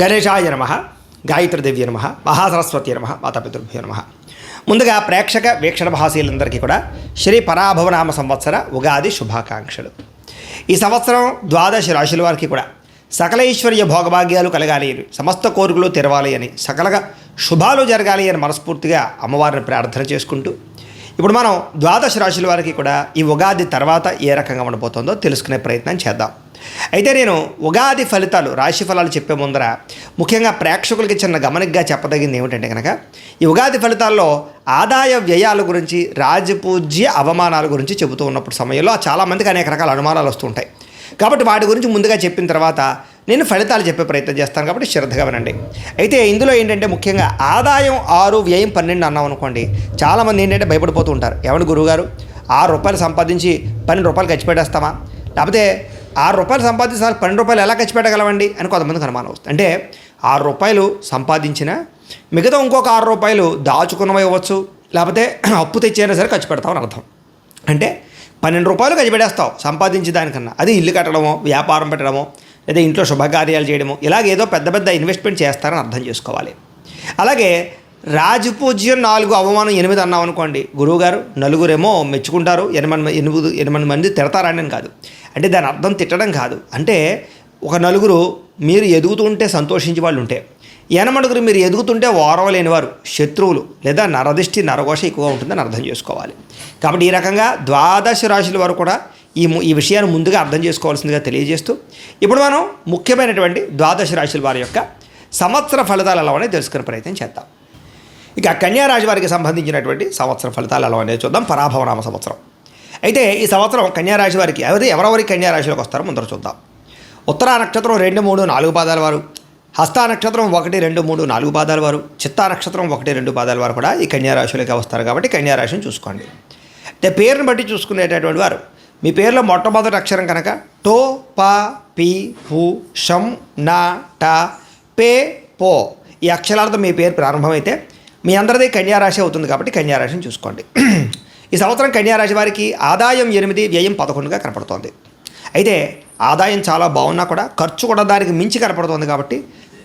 గణేశాయ నమః, గాయత్రీదేవి నమః, మహాసరస్వతి నమః, మాతాపితృభ్యో నమః. ముందుగా ప్రేక్షక వీక్షణ భాషలందరికీ కూడా శ్రీ పరాభవనామ సంవత్సర ఉగాది శుభాకాంక్షలు. ఈ సంవత్సరం ద్వాదశ రాశుల వారికి కూడా సకల ఐశ్వర్య భోగభాగ్యాలు కలగాలి అని, సమస్త కోరికలు తెరవాలి అని, సకలగా శుభాలు జరగాలి అని మనస్ఫూర్తిగా అమ్మవారిని ప్రార్థన చేసుకుంటూ ఇప్పుడు మనం ద్వాదశ రాశుల వారికి కూడా ఈ ఉగాది తర్వాత ఏ రకంగా ఉండబోతుందో తెలుసుకునే ప్రయత్నం చేద్దాం. అయితే నేను ఉగాది ఫలితాలు, రాశి ఫలాలు చెప్పే ముందర ముఖ్యంగా ప్రేక్షకులకి చిన్న గమనికగా చెప్పదగింది ఏమిటంటే కనుక, ఈ ఉగాది ఫలితాల్లో ఆదాయ వ్యయాల గురించి, రాజపూజ్య అవమానాల గురించి చెబుతూ ఉన్నప్పుడు సమయంలో చాలామందికి అనేక రకాల అనుమానాలు వస్తుంటాయి. కాబట్టి వాటి గురించి ముందుగా చెప్పిన తర్వాత నేను ఫలితాలు చెప్పే ప్రయత్నం చేస్తాను, కాబట్టి శ్రద్ధగా వినండి. అయితే ఇందులో ఏంటంటే ముఖ్యంగా ఆదాయం 6, వ్యయం 12 అన్నాం అనుకోండి, చాలామంది ఏంటంటే భయపడిపోతూ ఉంటారు. ఏమంటే గురువుగారు, ₹6 సంపాదించి ₹12 ఖర్చు పెట్టేస్తామా, లేకపోతే ₹6 సంపాదించి ₹12 ఎలా ఖర్చు పెట్టగలవండి అని కొంతమందికి అనుమానం వస్తుంది. అంటే ₹6 సంపాదించిన మిగతా ఇంకొక ₹6 దాచుకున్నవి ఇవ్వచ్చు, లేకపోతే అప్పు తెచ్చైనా సరే ఖర్చు పెడతామని అర్థం. అంటే ₹12 ఖర్చు పెట్టేస్తావు సంపాదించి దానికన్నా, అది ఇల్లు కట్టడమో, వ్యాపారం పెట్టడమో, లేదా ఇంట్లో శుభకార్యాలు చేయడమో, ఇలాగేదో పెద్ద పెద్ద ఇన్వెస్ట్మెంట్ చేస్తారని అర్థం చేసుకోవాలి. అలాగే రాజపూజ్యం 4, అవమానం 8 అన్నాం అనుకోండి, గురువుగారు నలుగురేమో మెచ్చుకుంటారు, 8 మంది తిడతారని అని కాదు. అంటే దాని అర్థం తిట్టడం కాదు. అంటే ఒక నలుగురు మీరు ఎదుగుతుంటే సంతోషించే వాళ్ళు ఉంటే, 8 మీరు ఎదుగుతుంటే ఓరవలేని వారు, శత్రువులు లేదా నరదిష్టి నరఘోష ఎక్కువగా ఉంటుందని అర్థం చేసుకోవాలి. కాబట్టి ఈ రకంగా ద్వాదశ రాశుల వారు కూడా ఈ విషయాన్ని ముందుగా అర్థం చేసుకోవాల్సిందిగా తెలియజేస్తూ ఇప్పుడు మనం ముఖ్యమైనటువంటి ద్వాదశ రాశుల వారి యొక్క సంవత్సర ఫలితాలు ఎలా ఉన్నాయో తెలుసుకునే ప్రయత్నం చేద్దాం. ఇక కన్యా రాశి వారికి సంబంధించినటువంటి సంవత్సర ఫలితాలు ఎలా ఉన్నాయో చూద్దాం. పరాభవనామ సంవత్సరం. అయితే ఈ సంవత్సరం కన్యా రాశి వారికి, అదే ఎవరెవరికి కన్యా రాశిలోకి వస్తారో ముందర చూద్దాం. ఉత్తరా నక్షత్రం 2, 3, 4 పాదాల వారు, హస్తా నక్షత్రం 1, 2, 3, 4 పాదాల వారు, చిత్తా నక్షత్రం 1, 2 పాదాల వారు కూడా ఈ కన్యా రాశిలోకి వస్తారు. కాబట్టి కన్యా రాశిని చూసుకోండి. అంటే పేరుని బట్టి చూసుకునేటటువంటి వారు, మీ పేరులో మొట్టమొదటి అక్షరం కనుక టో, ప, పి, హు, షం, నా, ట, పే, పో ఈ అక్షరాలతో మీ పేరు ప్రారంభమైతే మీ అందరిది కన్యారాశి అవుతుంది. కాబట్టి కన్యారాశిని చూసుకోండి. ఈ సంవత్సరం కన్యారాశి వారికి ఆదాయం 8, వ్యయం 11గా కనపడుతోంది. అయితే ఆదాయం చాలా బాగున్నా కూడా ఖర్చు కూడా దానికి మించి కనపడుతోంది. కాబట్టి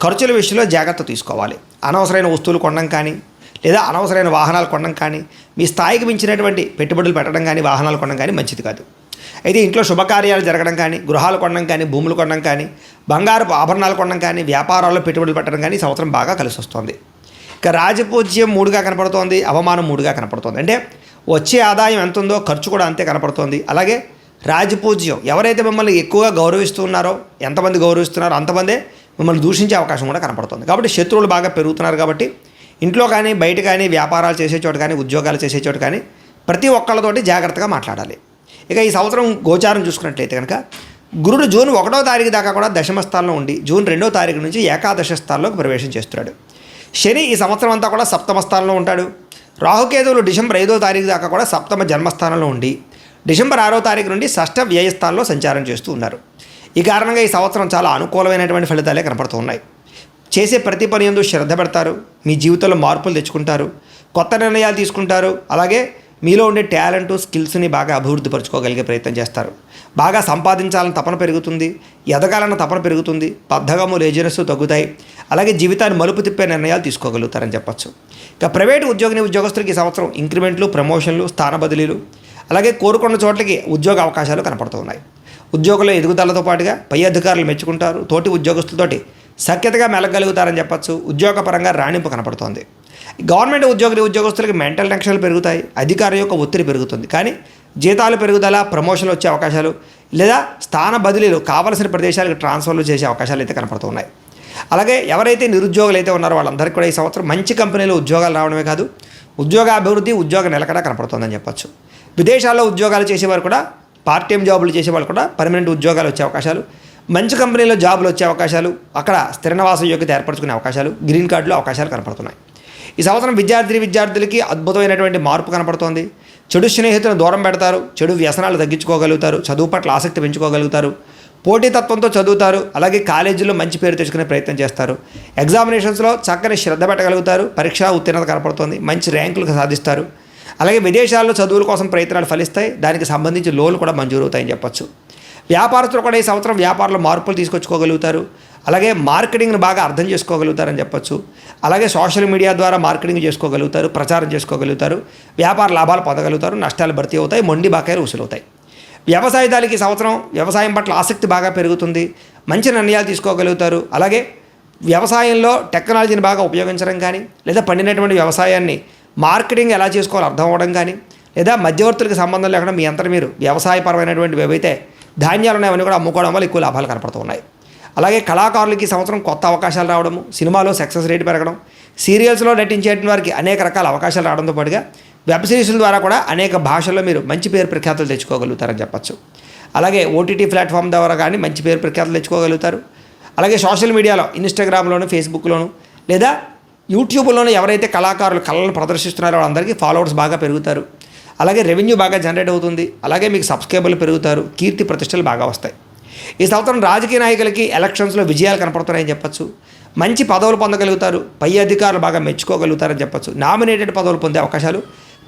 ఖర్చుల విషయంలో జాగ్రత్త తీసుకోవాలి. అనవసరమైన వస్తువులు కొనడం కానీ, లేదా అనవసరమైన వాహనాలు కొనడం కానీ, మీ స్థాయికి మించినటువంటి పెట్టుబడులు పెట్టడం కానీ, వాహనాలు కొనడం కానీ మంచిది కాదు. అయితే ఇంట్లో శుభకార్యాలు జరగడం కానీ, గృహాలు కొనడం కానీ, భూములు కొనడం కానీ, బంగారపు ఆభరణాలు కొనడం కానీ, వ్యాపారాల్లో పెట్టుబడులు పెట్టడం కానీ ఈ సంవత్సరం బాగా కలిసి వస్తుంది. ఇక రాజపూజ్యం 3గా కనపడుతోంది, అవమానం 3గా కనపడుతోంది. అంటే వచ్చే ఆదాయం ఎంత ఉందో ఖర్చు కూడా అంతే కనపడుతోంది. అలాగే రాజపూజ్యం, ఎవరైతే మిమ్మల్ని ఎక్కువగా గౌరవిస్తున్నారో, ఎంతమంది గౌరవిస్తున్నారో అంతమందే మిమ్మల్ని దూషించే అవకాశం కూడా కనపడుతుంది. కాబట్టి శత్రువులు బాగా పెరుగుతున్నారు. కాబట్టి ఇంట్లో కానీ, బయట కానీ, వ్యాపారాలు చేసే చోట కానీ, ఉద్యోగాలు చేసే చోట కానీ ప్రతి ఒక్కళ్ళతోటి జాగ్రత్తగా మాట్లాడాలి. ఇక ఈ సంవత్సరం గోచారం చూసుకున్నట్లయితే కనుక గురుడు జూన్ 1వ తారీఖు దాకా కూడా దశమ స్థానంలో ఉండి జూన్ 2వ తారీఖు నుంచి ఏకాదశ స్థానంలోకి ప్రవేశం చేస్తున్నాడు. శని ఈ సంవత్సరం అంతా కూడా సప్తమ స్థానంలో ఉంటాడు. రాహుకేతువులు డిసెంబర్ 5వ తారీఖు దాకా కూడా సప్తమ జన్మస్థానంలో ఉండి డిసెంబర్ 6వ తారీఖు నుండి షష్ఠ వ్యయస్థానంలో సంచారం చేస్తూ ఉన్నారు. ఈ కారణంగా ఈ సంవత్సరం చాలా అనుకూలమైనటువంటి ఫలితాలే కనపడుతూ ఉన్నాయి. చేసే ప్రతి పని యందు శ్రద్ధ పెడతారు, మీ జీవితంలో మార్పులు తెచ్చుకుంటారు, కొత్త నిర్ణయాలు తీసుకుంటారు. అలాగే మీలో ఉండే టాలెంట్, స్కిల్స్ని బాగా అభివృద్ధి పరచుకోగలిగే ప్రయత్నం చేస్తారు. బాగా సంపాదించాలని తపన పెరుగుతుంది, ఎదగాలన్న తపన పెరుగుతుంది, బద్ధకము, లేజినెస్ తగ్గుతాయి. అలాగే జీవితాన్ని మలుపు తిప్పే నిర్ణయాలు తీసుకోగలుగుతారని చెప్పచ్చు. ఇక ప్రైవేటు ఉద్యోగస్తులకి ఈ సంవత్సరం ఇంక్రిమెంట్లు, ప్రమోషన్లు, స్థాన బదిలీలు, అలాగే కోరుకున్న చోట్లకి ఉద్యోగ అవకాశాలు కనపడుతున్నాయి. ఉద్యోగుల ఎదుగుదలతో పాటుగా పై అధికారులు మెచ్చుకుంటారు, తోటి ఉద్యోగస్తులతోటి సఖ్యతగా మెలగలుగుతారని చెప్పచ్చు. ఉద్యోగపరంగా రాణింపు కనపడుతోంది. గవర్నమెంట్ ఉద్యోగస్తులకి మెంటల్ టెన్షన్లు పెరుగుతాయి, అధికారి యొక్క ఒత్తిడి పెరుగుతుంది. కానీ జీతాలు పెరుగుదల, ప్రమోషన్లు వచ్చే అవకాశాలు, లేదా స్థాన బదిలీలు, కావలసిన ప్రదేశాలకు ట్రాన్స్ఫర్లు చేసే అవకాశాలు అయితే కనపడుతున్నాయి. అలాగే ఎవరైతే నిరుద్యోగులు అయితే ఉన్నారో వాళ్ళందరికీ కూడా ఈ సంవత్సరం మంచి కంపెనీలో ఉద్యోగాలు రావడమే కాదు, ఉద్యోగ అభివృద్ధి, ఉద్యోగ నిలకడ కనపడుతుందని చెప్పచ్చు. విదేశాల్లో ఉద్యోగాలు చేసేవారు కూడా, పార్ట్ టైం జాబులు చేసేవాళ్ళు కూడా పర్మనెంట్ ఉద్యోగాలు వచ్చే అవకాశాలు, మంచి కంపెనీలో జాబులు వచ్చే అవకాశాలు, అక్కడ స్థిర నివాస యోగ్యత ఏర్పరచుకునే అవకాశాలు, గ్రీన్ కార్డులో అవకాశాలు కనపడుతున్నాయి. ఈ సంవత్సరం విద్యార్థులకి అద్భుతమైనటువంటి మార్పు కనపడుతోంది. చెడు స్నేహితులను దూరం పెడతారు, చెడు వ్యసనాలు తగ్గించుకోగలుగుతారు, చదువు పట్ల ఆసక్తి పెంచుకోగలుగుతారు, పోటీతత్వంతో చదువుతారు. అలాగే కాలేజీలో మంచి పేరు తెచ్చుకునే ప్రయత్నం చేస్తారు. ఎగ్జామినేషన్స్లో చక్కని శ్రద్ధ పెట్టగలుగుతారు, పరీక్షా ఉత్తీర్ణత కనపడుతోంది, మంచి ర్యాంకులు సాధిస్తారు. అలాగే విదేశాల్లో చదువుల కోసం ప్రయత్నాలు ఫలిస్తాయి, దానికి సంబంధించి లోన్లు కూడా మంజూరు అవుతాయని చెప్పచ్చు. వ్యాపారస్తులు కూడా ఈ సంవత్సరం వ్యాపారంలో మార్పులు తీసుకొచ్చుకోగలుగుతారు. అలాగే మార్కెటింగ్ని బాగా అర్థం చేసుకోగలుగుతారని చెప్పొచ్చు. అలాగే సోషల్ మీడియా ద్వారా మార్కెటింగ్ చేసుకోగలుగుతారు, ప్రచారం చేసుకోగలుగుతారు, వ్యాపార లాభాలు పొందగలుగుతారు, నష్టాలు భర్తీ అవుతాయి, మొండి బకాయిలు వసూలవుతాయి. వ్యవసాయదారులకి ఈ సంవత్సరం వ్యవసాయం పట్ల ఆసక్తి బాగా పెరుగుతుంది, మంచి నిర్ణయాలు తీసుకోగలుగుతారు. అలాగే వ్యవసాయంలో టెక్నాలజీని బాగా ఉపయోగించడం కానీ, లేదా పండినటువంటి వ్యవసాయాన్ని మార్కెటింగ్ ఎలా చేసుకోవాలో అర్థం అవ్వడం కానీ, లేదా మధ్యవర్తులకు సంబంధం లేకుండా మీ అంతా మీరు వ్యవసాయపరమైనటువంటివి ఏవైతే ధాన్యాలు ఉన్నాయని కూడా అమ్ముకోవడం వల్ల ఎక్కువ లాభాలు కనపడుతూ ఉన్నాయి. అలాగే కళాకారులకి ఈ సంవత్సరం కొత్త అవకాశాలు రావడము, సినిమాలో సక్సెస్ రేట్ పెరగడం, సీరియల్స్లో నటించే వారికి అనేక రకాల అవకాశాలు రావడంతో పాటుగా వెబ్ సిరీస్ల ద్వారా కూడా అనేక భాషల్లో మీరు మంచి పేరు ప్రఖ్యాతులు తెచ్చుకోగలుగుతారని చెప్పచ్చు. అలాగే ఓటీటీ ప్లాట్ఫామ్ ద్వారా కానీ మంచి పేరు ప్రఖ్యాతులు తెచ్చుకోగలుగుతారు. అలాగే సోషల్ మీడియాలో ఇన్స్టాగ్రామ్లోను, ఫేస్బుక్లోను లేదా యూట్యూబ్లోను ఎవరైతే కళాకారులు కళలను ప్రదర్శిస్తున్నారో వాళ్ళందరికీ ఫాలోవర్స్ బాగా పెరుగుతారు. అలాగే రెవెన్యూ బాగా జనరేట్ అవుతుంది. అలాగే మీకు సబ్స్క్రైబర్లు పెరుగుతారు, కీర్తి ప్రతిష్టలు బాగా వస్తాయి. ఈ సంవత్సరం రాజకీయ నాయకులకి ఎలక్షన్స్లో విజయాలు కనపడుతున్నాయని చెప్పచ్చు. మంచి పదవులు పొందగలుగుతారు, పై అధికారులు బాగా మెచ్చుకోగలుగుతారని చెప్పచ్చు. నామినేటెడ్ పదవులు పొందే అవకాశాలు,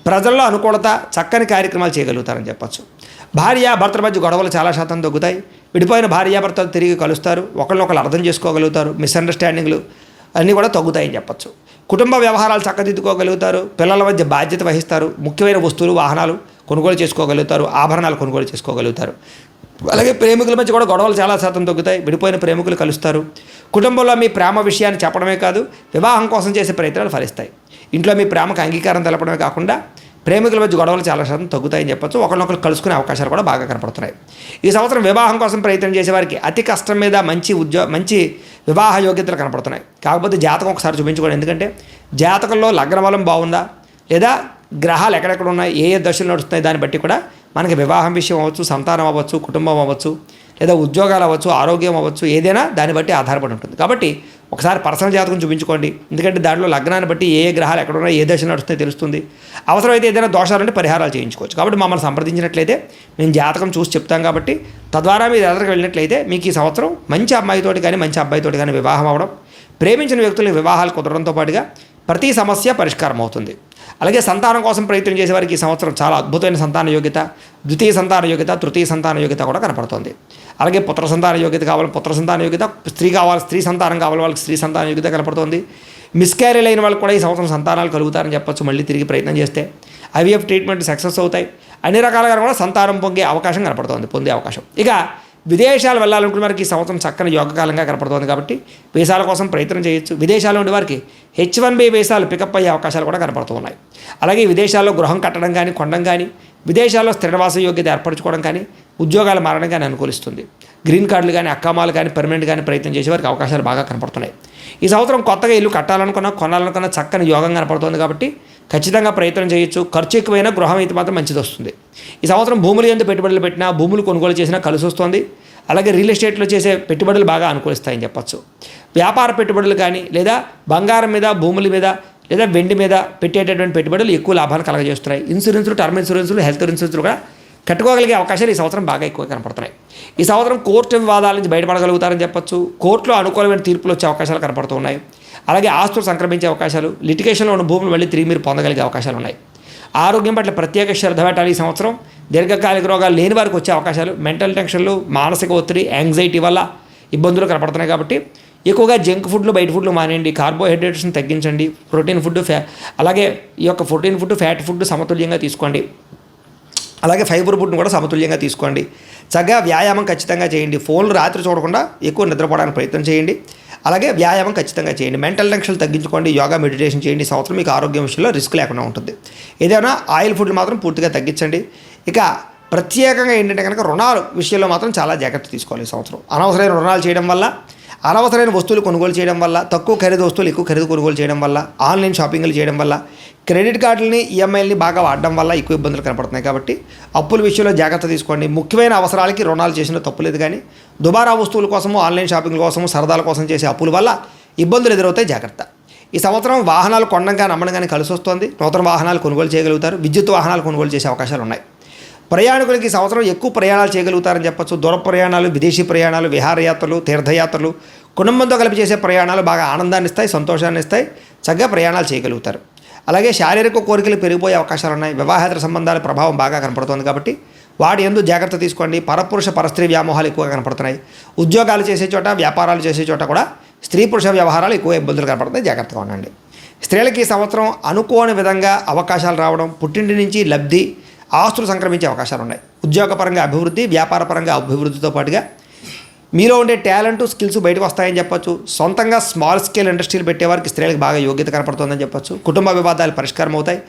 ప్రజల్లో అనుకూలత, చక్కని కార్యక్రమాలు చేయగలుగుతారని చెప్పచ్చు. భార్యాభర్తల మధ్య గొడవలు చాలా శాతం తగ్గుతాయి. విడిపోయిన భార్యాభర్తలు తిరిగి కలుస్తారు, ఒకరినొకరు అర్థం చేసుకోగలుగుతారు, మిస్అండర్స్టాండింగ్లు అన్నీ కూడా తగ్గుతాయని చెప్పచ్చు. కుటుంబ వ్యవహారాలు చక్కదిద్దుకోగలుగుతారు, పిల్లల మధ్య బాధ్యత వహిస్తారు, ముఖ్యమైన వస్తువులు వాహనాలు కొనుగోలు చేసుకోగలుగుతారు, ఆభరణాలు కొనుగోలు చేసుకోగలుగుతారు. అలాగే ప్రేమికుల మధ్య కూడా గొడవలు చాలా శాతం తగ్గుతాయి, విడిపోయిన ప్రేమికులు కలుస్తారు. కుటుంబంలో మీ ప్రేమ విషయాన్ని చెప్పడమే కాదు, వివాహం కోసం చేసే ప్రయత్నాలు ఫలిస్తాయి. ఇంట్లో మీ ప్రేమకు అంగీకారం తెలపడమే కాకుండా ప్రేమికుల మధ్య గొడవలు చాలా శాతం తగ్గుతాయని చెప్పచ్చు. ఒకరినొకరు కలుసుకునే అవకాశాలు కూడా బాగా కనపడుతున్నాయి. ఈ సంవత్సరం వివాహం కోసం ప్రయత్నం చేసేవారికి అతి కష్టం మీద మంచి వివాహ యోగ్యతలు కనపడుతున్నాయి. కాకపోతే జాతకం ఒకసారి చూపించుకోండి. ఎందుకంటే జాతకంలో లగ్న బలం బాగుందా, లేదా గ్రహాలు ఎక్కడెక్కడ ఉన్నాయి, ఏ దశలు నడుస్తున్నాయి, దాన్ని బట్టి కూడా మనకి వివాహం విషయం అవ్వచ్చు, సంతానం అవ్వచ్చు, కుటుంబం అవ్వచ్చు, లేదా ఉద్యోగాలు అవ్వచ్చు, ఆరోగ్యం అవ్వచ్చు, ఏదైనా దాన్ని బట్టి ఆధారపడి ఉంటుంది. కాబట్టి ఒకసారి పర్సనల్ జాతకం చూపించుకోండి. ఎందుకంటే దాంట్లో లగ్నాన్ని బట్టి ఏ గ్రహాలు ఎక్కడ ఉన్నాయి, ఏ దశ నడుస్తున్నాయో తెలుస్తుంది. అవసరమైతే ఏదైనా దోషాలుంటే పరిహారాలు చేయించుకోవచ్చు. కాబట్టి మమ్మల్ని సంప్రదించినట్లయితే మేము జాతకం చూసి చెప్తాం. కాబట్టి తద్వారా మీరు ఎదురుకు వెళ్ళినట్లయితే మీకు ఈ సంవత్సరం మంచి అమ్మాయితోటి కానీ మంచి అబ్బాయితోటి కానీ వివాహం అవ్వడం, ప్రేమించిన వ్యక్తులకు వివాహాలు కుదరడంతో పాటుగా ప్రతి సమస్య పరిష్కారం అవుతుంది. అలాగే సంతానం కోసం ప్రయత్నం చేసేవారికి ఈ సంవత్సరం చాలా అద్భుతమైన సంతాన యోగ్యత, ద్వితీయ సంతాన యోగ్యత, తృతీయ సంతాన యోగ్యత కూడా కనపడుతుంది. అలాగే పుత్ర సంతాన యోగ్యత కావాలి, పుత్ర సంతాన యోగ్యత, స్త్రీ సంతానం కావాలి వాళ్ళకి స్త్రీ సంతాన యోగ్యత కనపడుతుంది. మిస్క్యారేజ్ అయిన వాళ్ళకి కూడా ఈ సంవత్సరం సంతానాలు కలుగుతారని చెప్పొచ్చు. మళ్ళీ తిరిగి ప్రయత్నం చేస్తే ఐవీఎఫ్ ట్రీట్మెంట్ సక్సెస్ అవుతాయి. అన్ని రకాలుగా కూడా సంతానం పొందే అవకాశం పొందే అవకాశం. ఇక విదేశాలు వెళ్ళాలనుకున్న వారికి ఈ సంవత్సరం చక్కని యోగకాలంగా కనపడుతుంది. కాబట్టి వీసాల కోసం ప్రయత్నం చేయొచ్చు. విదేశాల్లో ఉండే వారికి H1B వీసాలు పికప్ అయ్యే అవకాశాలు కూడా కనపడుతూ ఉన్నాయి. అలాగే విదేశాల్లో గృహం కట్టడం కానీ, కొనడం కానీ, విదేశాల్లో స్థిరవాస యోగ్యత ఏర్పరచుకోవడం కానీ, ఉద్యోగాలు మారడం కానీ అనుకూలిస్తుంది. గ్రీన్ కార్డులు కానీ, అక్కామాలు కానీ, పర్మనెంట్ కానీ ప్రయత్నం చేసే వారికి అవకాశాలు బాగా కనపడుతున్నాయి. ఈ సంవత్సరం కొత్తగా ఇల్లు కొనాలనుకున్న చక్కని యోగం కనపడుతుంది. కాబట్టి ఖచ్చితంగా ప్రయత్నం చేయొచ్చు. ఖర్చు ఎక్కువైనా గృహం అయితే మాత్రం మంచిది వస్తుంది. ఈ సంవత్సరం భూములు ఎంత పెట్టుబడులు పెట్టినా, భూములు కొనుగోలు చేసినా కలిసి వస్తుంది. అలాగే రియల్ ఎస్టేట్లో చేసే పెట్టుబడులు బాగా అనుకూలిస్తాయని చెప్పచ్చు. వ్యాపార పెట్టుబడులు కానీ, లేదా బంగారం మీద, భూముల మీద, లేదా వెండి మీద పెట్టేటటువంటి పెట్టుబడులు ఎక్కువ లాభాన్ని కలగజేస్తున్నాయి. ఇన్సూరెన్సులు, టర్మ్ ఇన్సూరెన్సులు, హెల్త్ ఇన్సూరెన్సులు కూడా కట్టుకోగలిగే అవకాశాలు ఈ సంవత్సరం బాగా ఎక్కువ కనపడుతున్నాయి. ఈ సంవత్సరం కోర్టు వివాదాల నుంచి బయటపడగలుగుతారని చెప్పొచ్చు. కోర్టులో అనుకూలమైన తీర్పులు వచ్చే అవకాశాలు కనపడుతూ ఉన్నాయి. అలాగే ఆస్తులు సంక్రమించే అవకాశాలు, లిటిగేషన్లో ఉన్న భూములు మళ్ళీ తిరిగి మీరు పొందగలిగే అవకాశాలు ఉన్నాయి. ఆరోగ్యం పట్ల ప్రత్యేక శ్రద్ధ పెట్టాలి. ఈ సంవత్సరం దీర్ఘకాలిక రోగాలు లేని వారికి వచ్చే అవకాశాలు, మెంటల్ టెన్షన్లు, మానసిక ఒత్తిడి, యాంగ్జైటీ వల్ల ఇబ్బందులు కనపడుతున్నాయి. కాబట్టి ఎక్కువగా జంక్ ఫుడ్లు, బయట ఫుడ్లు మానేయండి. కార్బోహైడ్రేట్స్ని తగ్గించండి. ప్రోటీన్ ఫుడ్, అలాగే ఈ యొక్క ప్రోటీన్ ఫుడ్, ఫ్యాట్ ఫుడ్ సమతుల్యంగా తీసుకోండి. అలాగే ఫైబర్ ఫుడ్ని కూడా సమతుల్యంగా తీసుకోండి. చక్కగా వ్యాయామం ఖచ్చితంగా చేయండి. ఫోన్లు రాత్రి చూడకుండా ఎక్కువ నిద్రపోవడానికి ప్రయత్నం చేయండి. అలాగే వ్యాయామం ఖచ్చితంగా చేయండి. మెంటల్ టెన్షన్ తగ్గించుకోండి. యోగా, మెడిటేషన్ చేయండి. సంవత్సరం మీకు ఆరోగ్యం విషయంలో రిస్క్ లేకుండా ఉంటుంది. ఏదైనా ఆయిల్ ఫుడ్ మాత్రం పూర్తిగా తగ్గించండి. ఇక ప్రత్యేకంగా ఏంటంటే కనుక రుణాల విషయంలో మాత్రం చాలా జాగ్రత్త తీసుకోవాలి. ఈ సంవత్సరం అనవసరమైన రుణాలు చేయడం వల్ల, అనవసరమైన వస్తువులు కొనుగోలు చేయడం వల్ల, తక్కువ ఖరీదు వస్తువులు ఎక్కువ ఖరీదు కొనుగోలు చేయడం వల్ల, ఆన్లైన్ షాపింగ్లు చేయడం వల్ల, క్రెడిట్ కార్డులని, ఈఎంఐలని బాగా వాడడం వల్ల ఎక్కువ ఇబ్బందులు కనపడుతున్నాయి. కాబట్టి అప్పుల విషయంలో జాగ్రత్త తీసుకోండి. ముఖ్యమైన అవసరాలకి రుణాలు చేసిన తప్పులేదు. కానీ దుబారా వస్తువుల కోసము, ఆన్లైన్ షాపింగ్ల కోసము, సరదాల కోసం చేసే అప్పుల వల్ల ఇబ్బందులు ఎదురవుతాయి. జాగ్రత్త. ఈ సంవత్సరం వాహనాలు కొనడం కానీ, అమ్మడం కానీ కలిసి వస్తుంది. నూతన వాహనాలు కొనుగోలు చేయగలుగుతారు. విద్యుత్ వాహనాలు కొనుగోలు చేసే అవకాశాలు ఉన్నాయి. ప్రయాణికులకి ఈ సంవత్సరం ఎక్కువ ప్రయాణాలు చేయగలుగుతారని చెప్పచ్చు. దూర ప్రయాణాలు, విదేశీ ప్రయాణాలు, విహారయాత్రలు, తీర్థయాత్రలు, కుటుంబంతో కలిపి చేసే ప్రయాణాలు బాగా ఆనందాన్ని ఇస్తాయి, సంతోషాన్ని ఇస్తాయి. చక్కగా ప్రయాణాలు చేయగలుగుతారు. అలాగే శారీరక కోరికలు పెరిగిపోయే అవకాశాలు ఉన్నాయి. వివాహేతర సంబంధాల ప్రభావం బాగా కనపడుతుంది. కాబట్టి వాటి యందు జాగ్రత్త తీసుకోండి. పరపురుష పరస్త్రీ వ్యామోహాలు ఎక్కువగా కనపడుతున్నాయి. ఉద్యోగాలు చేసే చోట, వ్యాపారాలు చేసే చోట కూడా స్త్రీ పురుష వ్యవహారాలు ఎక్కువ ఇబ్బందులు కనపడుతున్నాయి. జాగ్రత్తగా ఉండండి. స్త్రీలకి ఈ సంవత్సరం అనుకోని విధంగా అవకాశాలు రావడం, పుట్టింటి నుంచి లబ్ధి, ఆస్తులు సంక్రమించే అవకాశాలు ఉన్నాయి. ఉద్యోగపరంగా అభివృద్ధి, వ్యాపారపరంగా అభివృద్ధితో పాటుగా మీలో ఉండే టాలెంట్, స్కిల్స్ బయటకు వస్తాయని చెప్పొచ్చు. సొంతంగా స్మాల్ స్కేల్ ఇండస్ట్రీలు పెట్టేవారికి స్త్రీలకు బాగా యోగ్యత కనపడుతుందని చెప్పొచ్చు. కుటుంబ వివాదాలు పరిష్కారం అవుతాయి.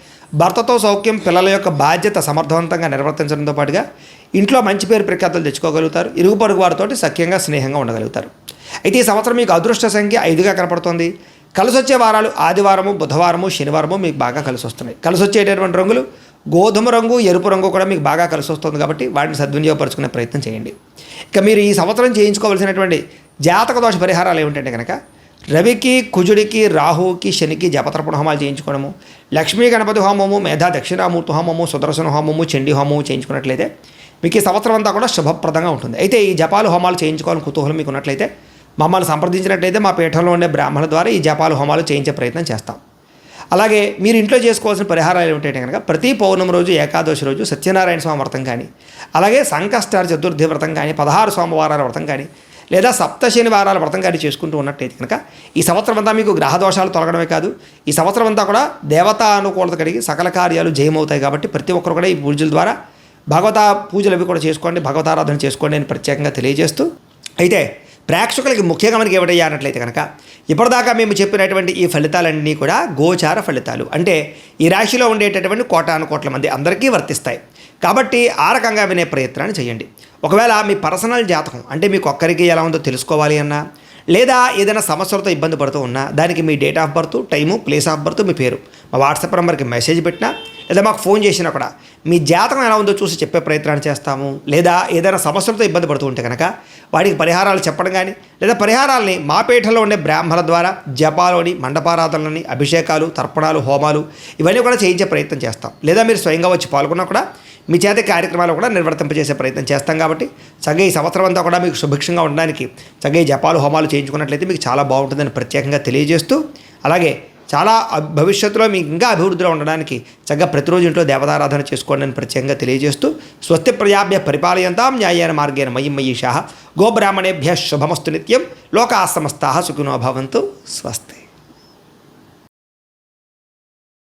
భర్తతో సౌఖ్యం, పిల్లల యొక్క బాధ్యత సమర్థవంతంగా నిర్వర్తించడంతో పాటుగా ఇంట్లో మంచి పేరు ప్రఖ్యాతులు తెచ్చుకోగలుగుతారు. ఇరుగు పొరుగు వారితో సఖ్యంగా స్నేహంగా ఉండగలుగుతారు. అయితే ఈ సంవత్సరం మీకు అదృష్ట సంఖ్య 5గా కనపడుతుంది. కలిసి వచ్చే వారాలు ఆదివారము, బుధవారము, శనివారము మీకు బాగా కలిసి వస్తున్నాయి. కలిసి వచ్చేటటువంటి రంగులు గోధుమ రంగు, ఎరుపు రంగు కూడా మీకు బాగా కలిసి వస్తుంది కాబట్టి వాటిని సద్వినియోగపరుచుకునే ప్రయత్నం చేయండి. ఇక మీరు ఈ సంవత్సరం చేయించుకోవాల్సినటువంటి జాతక దోష పరిహారాలు ఏమిటంటే కనుక రవికి, కుజుడికి, రాహువుకి, శనికి జపతర్పణ హోమాలు చేయించుకోవడము, లక్ష్మీ గణపతి హోమము, మేధా దక్షిణామూర్తి హోమము, సుదర్శన హోమము, చండీ హోమము చేయించుకున్నట్లయితే మీకు ఈ సంవత్సరం అంతా కూడా శుభప్రదంగా ఉంటుంది. అయితే ఈ జపాలు హోమాలు చేయించుకోవాలని కుతూహలం మీకు ఉన్నట్లయితే మమ్మల్ని సంప్రదించినట్లయితే మా పీఠంలో ఉండే బ్రాహ్మణుల ద్వారా ఈ జపాలు హోమాలు చేయించే ప్రయత్నం చేస్తాం. అలాగే మీరు ఇంట్లో చేసుకోవాల్సిన పరిహారాలు ఏమిటంటే కనుక ప్రతి పౌర్ణమి రోజు, ఏకాదశి రోజు సత్యనారాయణ స్వామి వ్రతం కానీ, అలాగే సంకష్టార చతుర్థి వ్రతం కానీ, 16 సోమవారాల వ్రతం కానీ, లేదా సప్త శనివారాల వ్రతం కానీ చేసుకుంటూ ఉన్నట్టయితే కనుక ఈ సంవత్సరం అంతా మీకు గ్రహ దోషాలు తొలగడమే కాదు, ఈ సంవత్సరం అంతా కూడా దేవతా అనుకూలత కలిగి సకల కార్యాలు జయమవుతాయి. కాబట్టి ప్రతి ఒక్కరు కూడా ఈ పూజల ద్వారా భగవతా పూజలు అవి కూడా చేసుకోండి, భగవతారాధన చేసుకోండి అని ప్రత్యేకంగా తెలియజేస్తూ, అయితే ప్రేక్షకులకి ముఖ్యంగా మనకి ఏమిటయ్యా అన్నట్లయితే కనుక ఇప్పటిదాకా మేము చెప్పినటువంటి ఈ ఫలితాలన్నీ కూడా గోచార ఫలితాలు, అంటే ఈ రాశిలో ఉండేటటువంటి కోటాను కోట్ల మంది అందరికీ వర్తిస్తాయి. కాబట్టి ఆ రకంగా వినే ప్రయత్నాన్ని చేయండి. ఒకవేళ మీ పర్సనల్ జాతకం అంటే మీకు ఒక్కరికి ఎలా ఉందో తెలుసుకోవాలి అన్నా, లేదా ఏదైనా సమస్యలతో ఇబ్బంది పడుతూ ఉన్నా దానికి మీ date of birth, time, place of birth, మీ పేరు మా వాట్సాప్ నెంబర్కి మెసేజ్ పెట్టినా, లేదా మాకు ఫోన్ చేసినా కూడా మీ జాతకం ఎలా ఉందో చూసి చెప్పే ప్రయత్నాన్ని చేస్తాము. లేదా ఏదైనా సమస్యలతో ఇబ్బంది పడుతూ ఉంటే కనుక వాటికి పరిహారాలు చెప్పడం కానీ, లేదా పరిహారాలని మా పీఠంలో ఉండే బ్రాహ్మణుల ద్వారా జపాలోని, మండపారాధనలని, అభిషేకాలు, తర్పణాలు, హోమాలు ఇవన్నీ కూడా చేయించే ప్రయత్నం చేస్తాం. లేదా మీరు స్వయంగా వచ్చి పాల్గొన్నా కూడా మీ చేత కార్యక్రమాలు కూడా నిర్వర్తింపజేసే ప్రయత్నం చేస్తాం. కాబట్టి చక్కగా ఈ సంవత్సరం అంతా కూడా మీకు సుభిక్షంగా ఉండడానికి చక్కగా ఈ జపాలు, హోమాలు చేయించుకున్నట్లయితే మీకు చాలా బాగుంటుందని ప్రత్యేకంగా తెలియజేస్తూ, అలాగే చాలా భవిష్యత్తులో మీకు ఇంకా అభివృద్ధిలో ఉండడానికి చక్కగా ప్రతిరోజు ఇంట్లో దేవతారాధన చేసుకోండి అని ప్రత్యేకంగా తెలియజేస్తూ, స్వస్తి ప్రజాభ్య పరిపాలయంతాం న్యాయేన మార్గేణ మయి మయీషాః గోబ్రాహ్మణేభ్యః శుభమస్తు నిత్యం లోకాః సమస్తాః సుఖినో భవంతు. స్వస్తి.